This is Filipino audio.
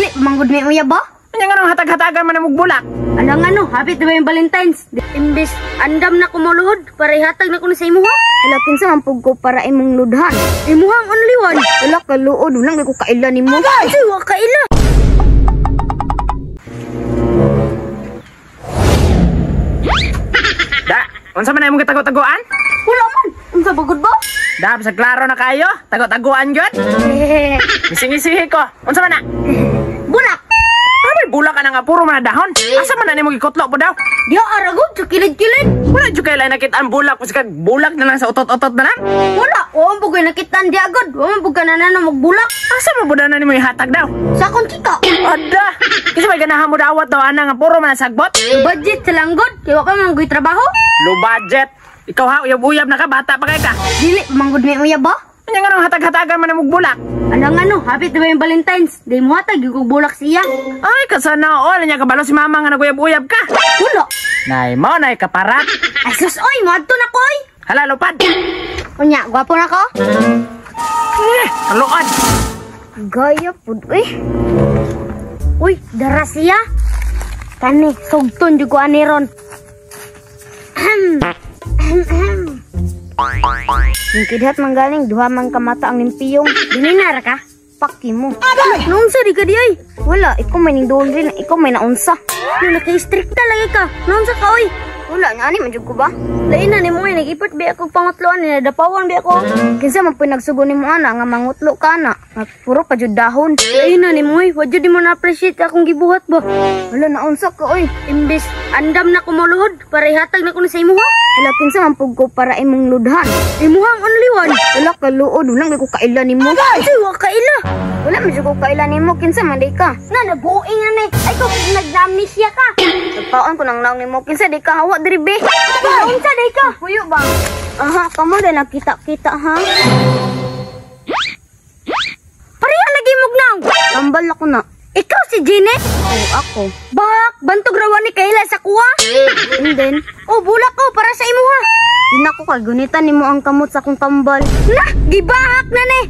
Dili manggod mi uya ba? Anya nga nang hatag-hatagan man ang bulak. Ano nga no, hapit diba yung Valentine's? Imbis andam na kumuluhod para ihatag na ko na sa imuha. Hala kinsa man pug ko para imong ludhan. Imuhang only one. Hala kaluod ulang ko kaila nimo. Ay, wa kaila. Da, unsa man imong gitago-taguan? Wala man. Unsa bagod ba? Da, sa klaro na kayo, tago-taguan gyud. Ising-isihi ko. Unsa man na? Bulak. Ay, bulak ka na nga, puro man na dahon. Asa man na nimo gikutlo po daw? Di aragod sa kilid-kilid. Wala jud kay nakita ang bulak, kasi kag bulak na lang sa utot-utot na lang. Wala. Wa man pugay nakitaan di agad. Wa man pugay na magbulak. Asa mo budaw na nimo ihatag daw? Sa akong chika. Ada. Kasi may ganahan mo dawat daw ana nga puro man sagbot. Budget sa langgod. Kaya wa ka manggoy trabaho. Low budget. Ikaw ha, uyab-uyab na ka, bata pa kay ka. Dili manggod mi uya ba? Anya nga nang hatag-hatagan man ang bulak. Ano nga no, hapit diba yung Valentine's? Di mo hatag yung bulak siya. Ay, kasana all nya kabalo si mama nga naguyab-uyab ka. Wala. Nay mo, nay kaparat. Ay sus, oy, madto na ko oy. Hala, lupad. Unya, gwapo na ko? Kaluan. Gaya pud, uy. Uy, dara siya. Kani, sugton jud ko ani ron. Yung kidhat manggaling, duha man kamata ang limpiyong. Dininara ka? Paki mo. Naunsa di ka di ay? Wala, ikaw may nindol rin. Ikaw may naunsa. Naka-istrikta lagi ka. Naunsa ka oy? Wala, ani man jud ko ba? Lain na ni mo ay nag-ipot bi ako pangutloan ni nadapawan bi ako. Kinsa man pinagsugo ni mo ana nga mangutlo ka na. Nga puro pa jud dahon. Lain na ni mo ay, wa jud mo na appreciate akong gibuhat ba? Wala naunsa ka oy. Imbis andam na kumuluhod para ihatag na ko na sa imuha. Hala kinsa man pug ko para imong ludhan. Imuhang only one. Hala kaluod ulang ko kaila nimo. Ay, wa kaila. Wala man jud ko kaila nimo kinsa man di ka. Na nabuing ani. Ay ko nag-amnesia ka. Nagpaon ko nang naong nimo kinsa di ka hawa diri be. Unsa di ka? Puyo ba? Aha, kamo din nakita-kita ha. Pareha lagi mugnaw. Tambal ako na. Ikaw si Jeanette? Oo, ako. Bak, bantog rawan ni Kayla sa kuha. And then, bulak ko para sa imo ha. Di na ko kagunitan nimo ang kamot sa akong kambal. Na, gibahak na ni.